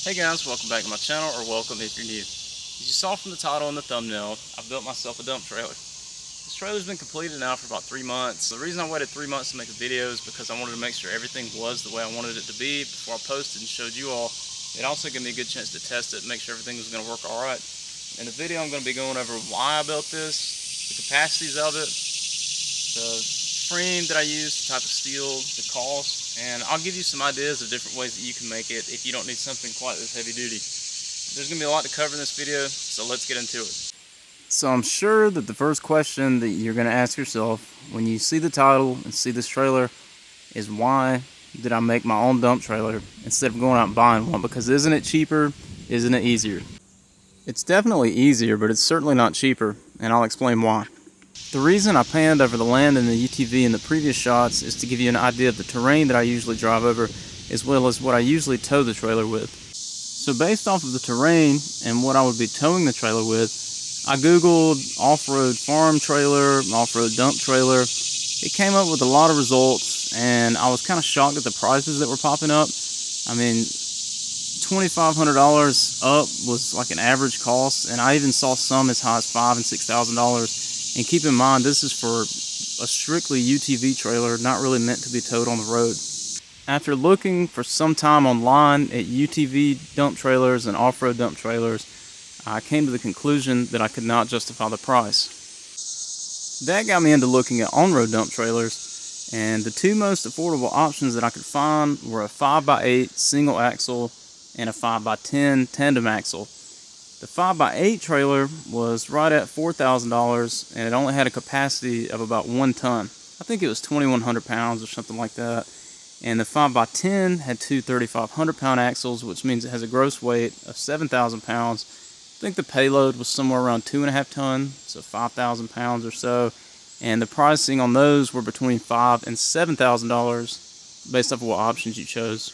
Hey guys, welcome back to my channel, or welcome if you're new. As you saw from the title and the thumbnail, I built myself a dump trailer. This trailer's been completed now for about 3 months. The reason I waited 3 months to make a video is because I wanted to make sure everything was the way I wanted it to be before I posted and showed you all. It also gave me a good chance to test it and make sure everything was going to work alright. In the video I'm going to be going over why I built this, the capacities of it, the frame that I use, the type of steel, the cost, and I'll give you some ideas of different ways that you can make it if you don't need something quite this heavy duty. There's going to be a lot to cover in this video, so let's get into it. So I'm sure that the first question that you're going to ask yourself when you see the title and see this trailer is, why did I make my own dump trailer instead of going out and buying one? Because isn't it cheaper? Isn't it easier? It's definitely easier, but it's certainly not cheaper, and I'll explain why. The reason I panned over the land in the UTV in the previous shots is to give you an idea of the terrain that I usually drive over, as well as what I usually tow the trailer with. So based off of the terrain and what I would be towing the trailer with, I googled off-road farm trailer, off-road dump trailer. It came up with a lot of results, and I was kind of shocked at the prices that were popping up. I mean, $2,500 up was like an average cost, and I even saw some as high as $5,000 and $6,000. And keep in mind, this is for a strictly UTV trailer, not really meant to be towed on the road. After looking for some time online at UTV dump trailers and off-road dump trailers, I came to the conclusion that I could not justify the price. That got me into looking at on-road dump trailers, and the two most affordable options that I could find were a 5x8 single axle and a 5x10 tandem axle. The 5x8 trailer was right at $4,000, and it only had a capacity of about 1 ton. I think it was 2,100 pounds or something like that. And the 5x10 had two 3,500 pound axles, which means it has a gross weight of 7,000 pounds. I think the payload was somewhere around 2.5 tons, so 5,000 pounds or so. And the pricing on those were between $5,000 and $7,000 based off of what options you chose.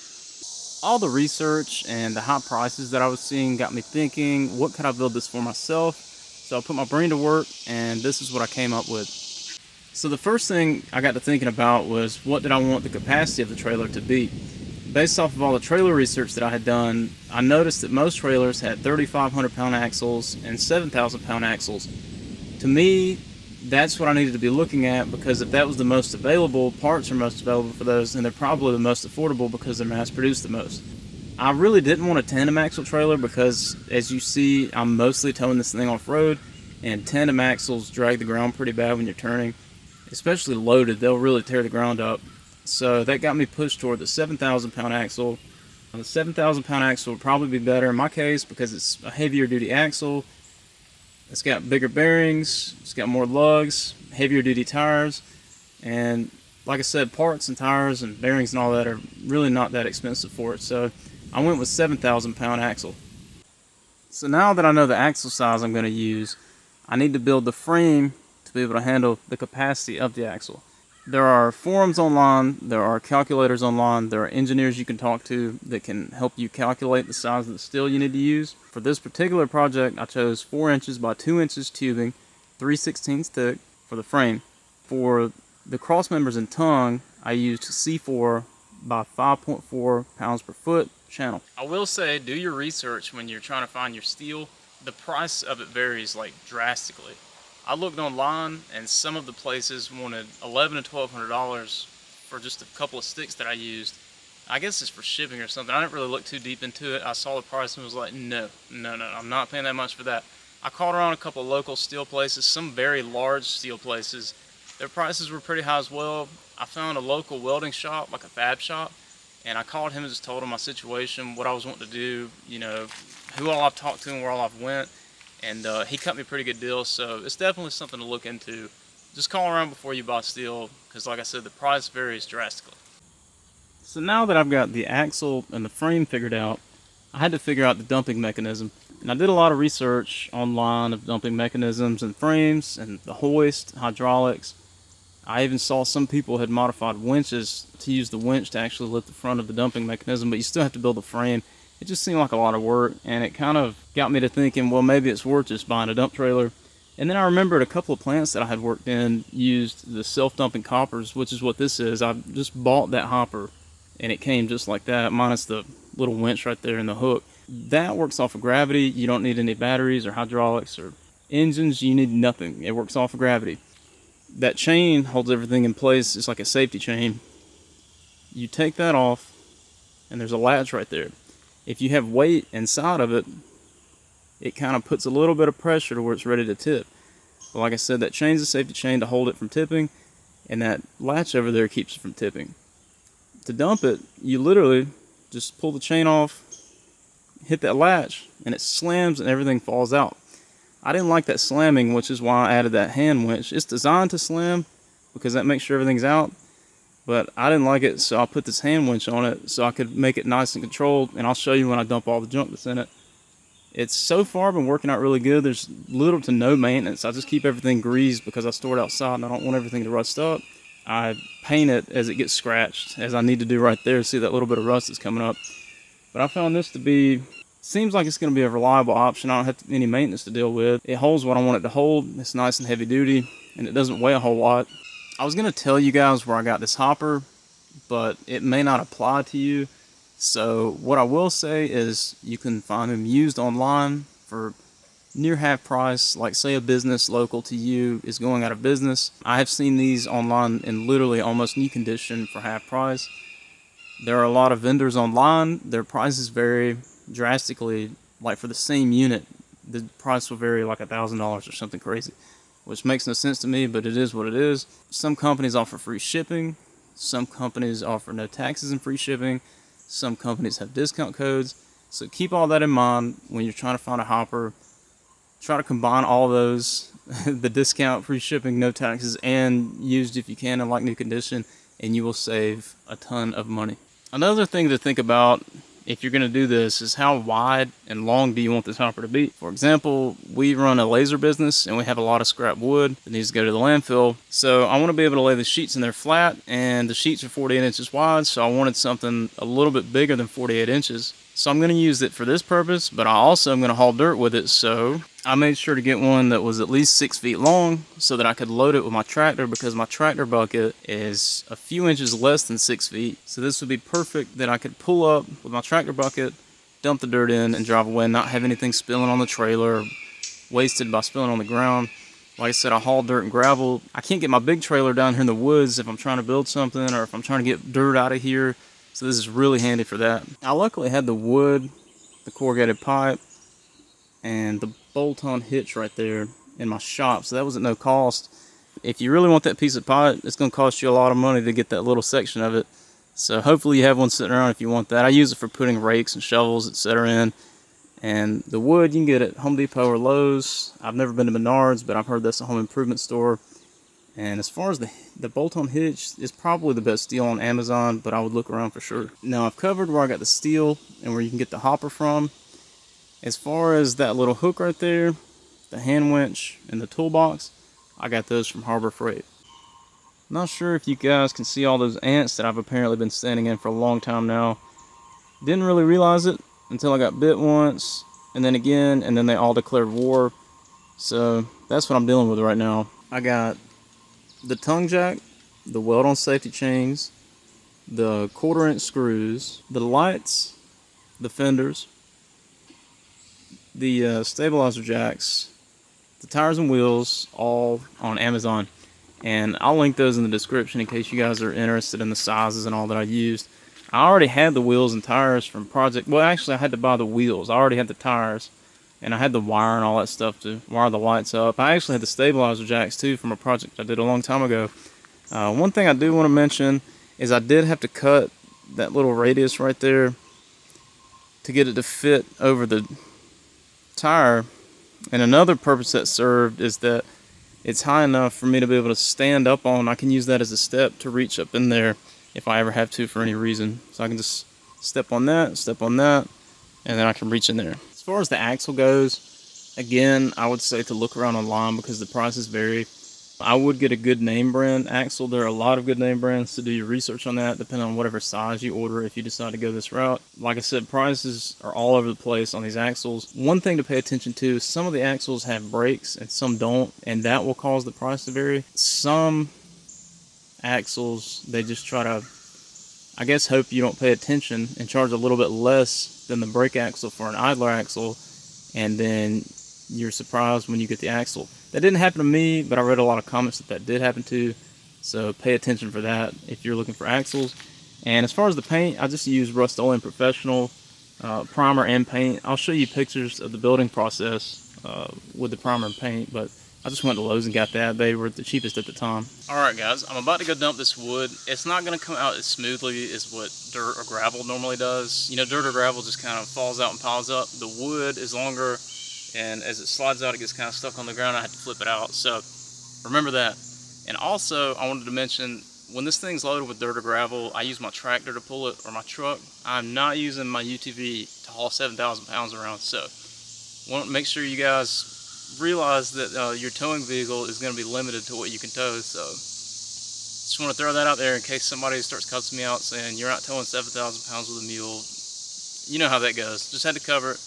All the research and the high prices that I was seeing got me thinking, what could I build this for myself? So I put my brain to work, and this is what I came up with. So the first thing I got to thinking about was, what did I want the capacity of the trailer to be? Based off of all the trailer research that I had done, I noticed that most trailers had 3,500 pound axles and 7,000 pound axles. To me, that's what I needed to be looking at, because if that was the most available, parts are most available for those, and they're probably the most affordable because they're mass produced the most. I really didn't want a tandem axle trailer because, as you see, I'm mostly towing this thing off-road, and tandem axles drag the ground pretty bad when you're turning. Especially loaded, they'll really tear the ground up. So that got me pushed toward the 7,000 pound axle. The 7,000 pound axle would probably be better in my case because it's a heavier duty axle. It's got bigger bearings, it's got more lugs, heavier duty tires, and like I said, parts and tires and bearings and all that are really not that expensive for it. So I went with 7,000 pound axle. So now that I know the axle size I'm going to use, I need to build the frame to be able to handle the capacity of the axle. There are forums online, there are calculators online, there are engineers you can talk to that can help you calculate the size of the steel you need to use. For this particular project, I chose 4 inches by 2 inches tubing, 3/16 thick for the frame. For the cross members and tongue, I used C4 by 5.4 pounds per foot channel. I will say, do your research when you're trying to find your steel. The price of it varies like drastically. I looked online, and some of the places wanted $1,100 to $1,200 for just a couple of sticks that I used. I guess it's for shipping or something. I didn't really look too deep into it. I saw the price and was like, no, I'm not paying that much for that. I called around a couple of local steel places, some very large steel places. Their prices were pretty high as well. I found a local welding shop, like a fab shop, and I called him and just told him my situation, what I was wanting to do, you know, who all I've talked to and where all I've went. And he cut me a pretty good deal, so it's definitely something to look into. Just call around before you buy steel, because like I said, the price varies drastically. So now that I've got the axle and the frame figured out, I had to figure out the dumping mechanism. And I did a lot of research online of dumping mechanisms and frames and the hoist, hydraulics. I even saw some people had modified winches to use the winch to actually lift the front of the dumping mechanism, but you still have to build the frame. It just seemed like a lot of work, and it kind of got me to thinking, well, maybe it's worth just buying a dump trailer. And then I remembered a couple of plants that I had worked in used the self-dumping hoppers, which is what this is. I just bought that hopper, and it came just like that, minus the little winch right there and the hook. That works off of gravity. You don't need any batteries or hydraulics or engines. You need nothing. It works off of gravity. That chain holds everything in place. It's like a safety chain. You take that off, and there's a latch right there. If you have weight inside of it, it kind of puts a little bit of pressure to where it's ready to tip. But like I said, that chain's a safety chain to hold it from tipping, and that latch over there keeps it from tipping. To dump it, you literally just pull the chain off, hit that latch, and it slams and everything falls out. I didn't like that slamming, which is why I added that hand winch. It's designed to slam because that makes sure everything's out, but I didn't like it, so I put this hand winch on it so I could make it nice and controlled, and I'll show you when I dump all the junk that's in it. It's so far been working out really good. There's little to no maintenance. I just keep everything greased because I store it outside and I don't want everything to rust up. I paint it as it gets scratched, as I need to do right there. See that little bit of rust that's coming up. But I found this to be, seems like it's going to be a reliable option. I don't have any maintenance to deal with. It holds what I want it to hold. It's nice and heavy duty, and it doesn't weigh a whole lot. I was going to tell you guys where I got this hopper, but it may not apply to you. So what I will say is you can find them used online for near half price. Like say a business local to you is going out of business. I have seen these online in literally almost new condition for half price. There are a lot of vendors online. Their prices vary drastically. Like for the same unit, the price will vary like $1,000 or something crazy, which makes no sense to me, but it is what it is. Some companies offer free shipping. Some companies offer no taxes and free shipping. Some companies have discount codes. So keep all that in mind when you're trying to find a hopper. Try to combine all those, the discount, free shipping, no taxes, and used if you can in like new condition, and you will save a ton of money. Another thing to think about if you're going to do this is how wide and long do you want this hopper to be. For example, we run a laser business and we have a lot of scrap wood that needs to go to the landfill. So I want to be able to lay the sheets in there flat, and the sheets are 48 inches wide, so I wanted something a little bit bigger than 48 inches. So I'm going to use it for this purpose, but I also am going to haul dirt with it. So I made sure to get one that was at least 6 feet long so that I could load it with my tractor, because my tractor bucket is a few inches less than 6 feet. So this would be perfect that I could pull up with my tractor bucket, dump the dirt in, and drive away and not have anything spilling on the trailer or wasted by spilling on the ground. Like I said, I haul dirt and gravel. I can't get my big trailer down here in the woods if I'm trying to build something or if I'm trying to get dirt out of here. So this is really handy for that. I luckily had the wood, the corrugated pipe, and the bolt-on hitch right there in my shop, so that was at no cost. If you really want that piece of pipe, it's going to cost you a lot of money to get that little section of it. So hopefully you have one sitting around if you want that. I use it for putting rakes and shovels, etc. in. And the wood you can get at Home Depot or Lowe's. I've never been to Menards, but I've heard that's a home improvement store. And as far as the bolt-on hitch, is probably the best deal on Amazon, but I would look around for sure. Now I've covered where I got the steel and where you can get the hopper from. As far as that little hook right there, the hand winch, and the toolbox, I got those from Harbor Freight. Not sure if you guys can see all those ants that I've apparently been standing in for a long time now. Didn't really realize it until I got bit once, and then again, and then they all declared war. So that's what I'm dealing with right now. I got the tongue jack, the weld-on safety chains, the 1/4-inch screws, the lights, the fenders, the stabilizer jacks, the tires and wheels, all on Amazon. And I'll link those in the description in case you guys are interested in the sizes and all that I used. I already had the wheels and tires from project. Well, actually, I had to buy the wheels. I already had the tires, and I had the wire and all that stuff to wire the lights up. I actually had the stabilizer jacks too from a project I did a long time ago. One thing I do want to mention is I did have to cut that little radius right there to get it to fit over the tire. And another purpose that served is that it's high enough for me to be able to stand up on. I can use that as a step to reach up in there if I ever have to for any reason. So I can just step on that, and then I can reach in there. As far as the axle goes, again, I would say to look around online because the prices vary. I would get a good name brand axle. There are a lot of good name brands, to do your research on that, depending on whatever size you order if you decide to go this route. Like I said, prices are all over the place on these axles. One thing to pay attention to is some of the axles have brakes and some don't, and that will cause the price to vary. Some axles, they just try to, I guess hope you don't pay attention and charge a little bit less than the brake axle for an idler axle, and then you're surprised when you get the axle. That didn't happen to me, but I read a lot of comments that did happen to, so pay attention for that if you're looking for axles. And as far as the paint, I just use Rust-Oleum Professional primer and paint. I'll show you pictures of the building process with the primer and paint, but I just went to Lowe's and got that. They were the cheapest at the time. Alright guys, I'm about to go dump this wood. It's not going to come out as smoothly as what dirt or gravel normally does. You know, dirt or gravel just kind of falls out and piles up. The wood is longer, and as it slides out, it gets kind of stuck on the ground. I have to flip it out, so remember that. And also, I wanted to mention, when this thing's loaded with dirt or gravel, I use my tractor to pull it, or my truck. I'm not using my UTV to haul 7,000 pounds around, so want to make sure you guys realize that your towing vehicle is going to be limited to what you can tow. So just want to throw that out there in case somebody starts cussing me out saying you're not towing 7,000 pounds with a mule. You know how that goes. Just had to cover it.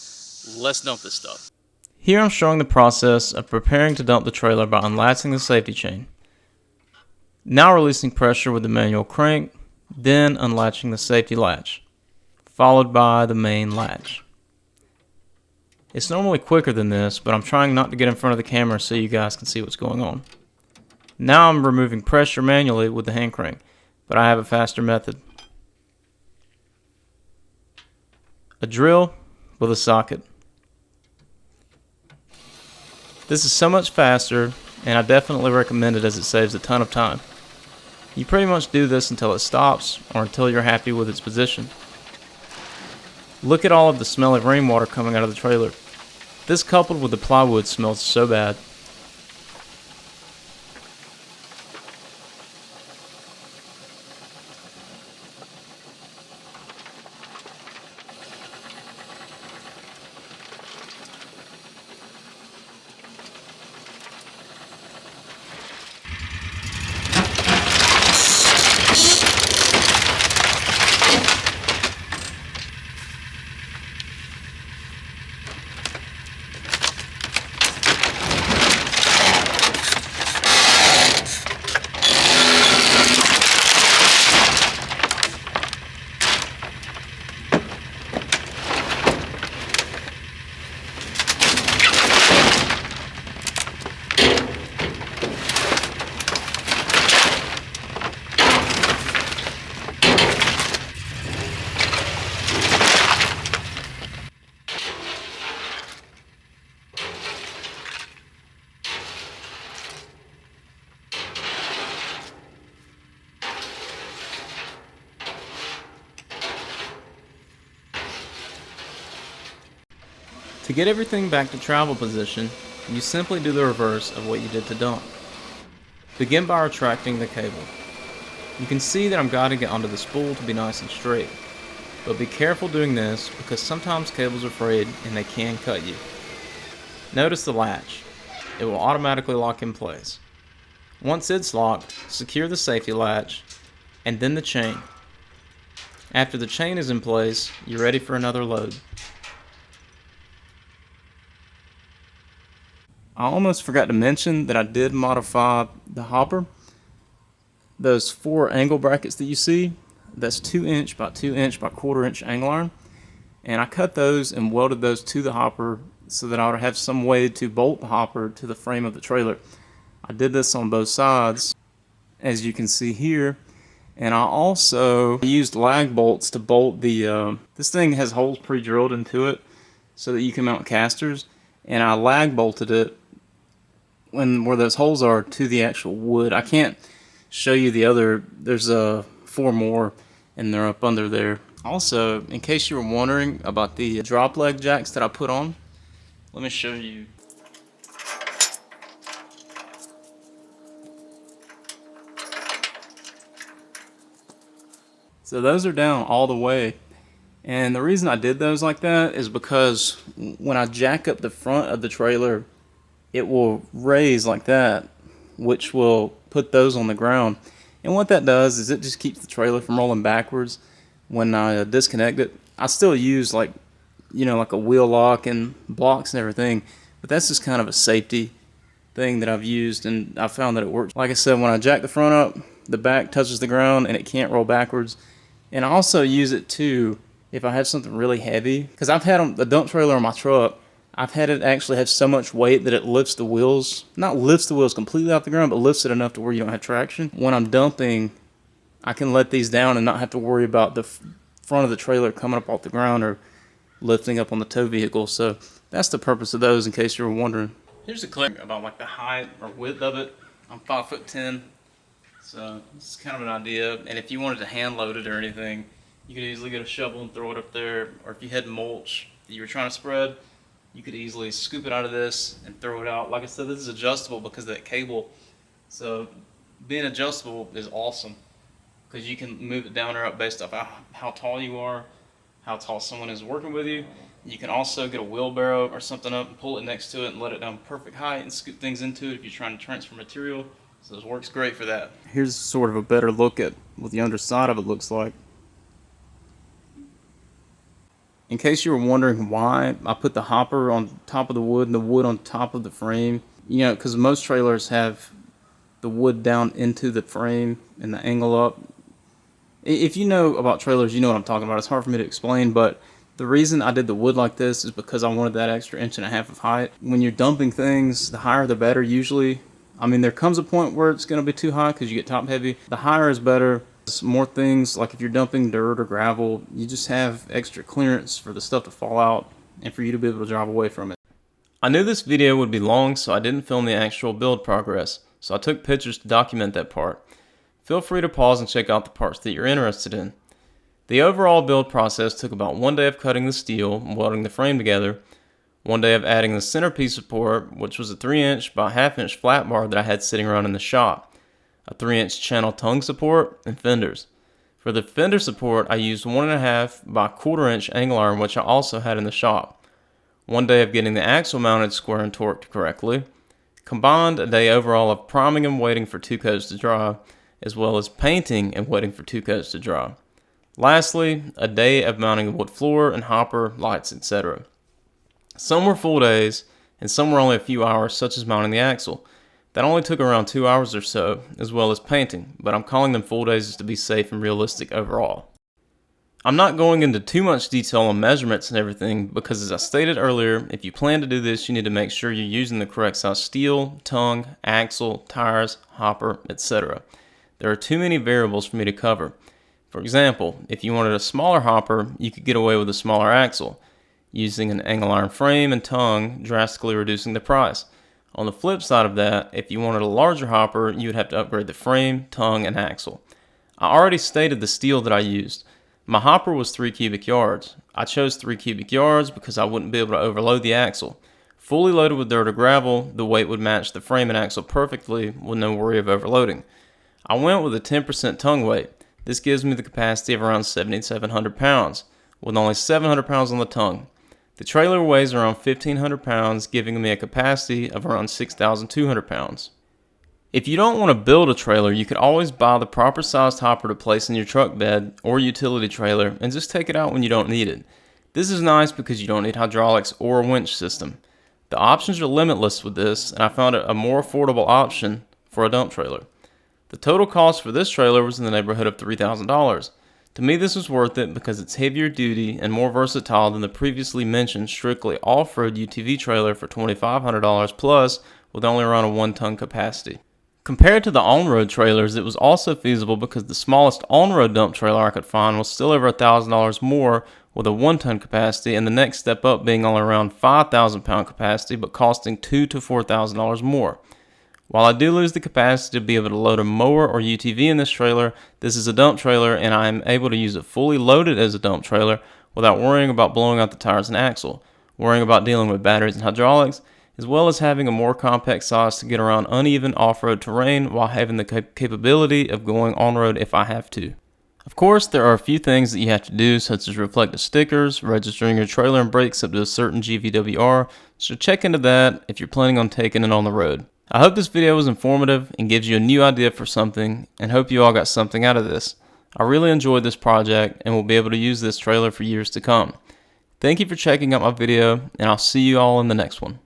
Let's dump this stuff. Here I'm showing the process of preparing to dump the trailer by unlatching the safety chain. Now releasing pressure with the manual crank, then unlatching the safety latch, followed by the main latch. It's normally quicker than this, but I'm trying not to get in front of the camera so you guys can see what's going on. Now I'm removing pressure manually with the hand crank, but I have a faster method. A drill with a socket. This is so much faster, and I definitely recommend it as it saves a ton of time. You pretty much do this until it stops or until you're happy with its position. Look at all of the smelly rainwater coming out of the trailer. This coupled with the plywood smells so bad. To get everything back to travel position, you simply do the reverse of what you did to dump. Begin by retracting the cable. You can see that I'm guiding it onto the spool to be nice and straight, but be careful doing this because sometimes cables are frayed and they can cut you. Notice the latch. It will automatically lock in place. Once it's locked, secure the safety latch and then the chain. After the chain is in place, you're ready for another load. I almost forgot to mention that I did modify the hopper. Those 4 angle brackets that you see, that's 2 inch by 2 inch by 1/4 inch angle iron. And I cut those and welded those to the hopper so that I would have some way to bolt the hopper to the frame of the trailer. I did this on both sides, as you can see here. And I also used lag bolts to bolt the, this thing has holes pre-drilled into it so that you can mount casters. And I lag bolted it where those holes are to the actual wood. I can't show you the other, there's 4 more and they're up under there. Also, in case you were wondering about the drop leg jacks that I put on, let me show you. So those are down all the way. And the reason I did those like that is because when I jack up the front of the trailer, it will raise like that, which will put those on the ground. And what that does is it just keeps the trailer from rolling backwards when I disconnect it. I still use like a wheel lock and blocks and everything, but that's just kind of a safety thing that I've used, and I found that it works. Like I said, when I jack the front up, the back touches the ground and it can't roll backwards. And I also use it too if I have something really heavy, because I've had a dump trailer on my truck. I've had it actually have so much weight that it lifts the wheels, not lifts the wheels completely off the ground, but lifts it enough to where you don't have traction. When I'm dumping, I can let these down and not have to worry about the front of the trailer coming up off the ground or lifting up on the tow vehicle. So that's the purpose of those, in case you were wondering. Here's a clip about like the height or width of it. I'm 5'10", so this is kind of an idea. And if you wanted to hand load it or anything, you could easily get a shovel and throw it up there. Or if you had mulch that you were trying to spread, you could easily scoop it out of this and throw it out. Like I said, this is adjustable because of that cable. So being adjustable is awesome, because you can move it down or up based off how tall you are, how tall someone is working with you. You can also get a wheelbarrow or something up and pull it next to it and let it down perfect height and scoop things into it if you're trying to transfer material. So this works great for that. Here's sort of a better look at what the underside of it looks like. In case you were wondering why I put the hopper on top of the wood and the wood on top of the frame, you know, because most trailers have the wood down into the frame and the angle up. If you know about trailers, you know what I'm talking about. It's hard for me to explain, but the reason I did the wood like this is because I wanted that extra 1.5 inches of height. When you're dumping things, the higher the better usually. I mean, there comes a point where it's going to be too high because you get top heavy. The higher is better. More things, like if you're dumping dirt or gravel, you just have extra clearance for the stuff to fall out and for you to be able to drive away from it. I knew this video would be long, so I didn't film the actual build progress, so I took pictures to document that part. Feel free to pause and check out the parts that you're interested in. The overall build process took about 1 day of cutting the steel and welding the frame together, 1 day of adding the centerpiece support, which was a 3-inch by 1/2 inch flat bar that I had sitting around in the shop, a 3-inch channel tongue support, and fenders. For the fender support, I used 1.5 by 1/4 inch angle iron, which I also had in the shop. 1 day of getting the axle mounted square and torqued correctly. Combined, a day overall of priming and waiting for 2 coats to dry, as well as painting and waiting for 2 coats to dry. Lastly, a day of mounting the wood floor and hopper, lights, etc. Some were full days, and some were only a few hours, such as mounting the axle. That only took around 2 hours or so, as well as painting, but I'm calling them full days just to be safe and realistic overall. I'm not going into too much detail on measurements and everything, because as I stated earlier, if you plan to do this, you need to make sure you're using the correct size steel, tongue, axle, tires, hopper, etc. There are too many variables for me to cover. For example, if you wanted a smaller hopper, you could get away with a smaller axle, using an angle iron frame and tongue, drastically reducing the price. On the flip side of that, if you wanted a larger hopper, you would have to upgrade the frame, tongue, and axle. I already stated the steel that I used. My hopper was 3 cubic yards. I chose 3 cubic yards because I wouldn't be able to overload the axle. Fully loaded with dirt or gravel, the weight would match the frame and axle perfectly with no worry of overloading. I went with a 10% tongue weight. This gives me the capacity of around 7,700 pounds, with only 700 pounds on the tongue. The trailer weighs around 1,500 pounds, giving me a capacity of around 6,200 pounds. If you don't want to build a trailer, you could always buy the proper sized hopper to place in your truck bed or utility trailer and just take it out when you don't need it. This is nice because you don't need hydraulics or a winch system. The options are limitless with this, and I found it a more affordable option for a dump trailer. The total cost for this trailer was in the neighborhood of $3,000. To me, this was worth it because it's heavier duty and more versatile than the previously mentioned strictly off-road UTV trailer for $2,500 plus, with only around a 1-ton capacity. Compared to the on-road trailers, it was also feasible because the smallest on-road dump trailer I could find was still over $1,000 more with a 1-ton capacity, and the next step up being only around 5,000 pound capacity but costing $2,000 to $4,000 more. While I do lose the capacity to be able to load a mower or UTV in this trailer, this is a dump trailer and I am able to use it fully loaded as a dump trailer without worrying about blowing out the tires and axle, worrying about dealing with batteries and hydraulics, as well as having a more compact size to get around uneven off-road terrain while having the capability of going on-road if I have to. Of course, there are a few things that you have to do, such as reflective stickers, registering your trailer and brakes up to a certain GVWR, so check into that if you're planning on taking it on the road. I hope this video was informative and gives you a new idea for something, and hope you all got something out of this. I really enjoyed this project and will be able to use this trailer for years to come. Thank you for checking out my video, and I'll see you all in the next one.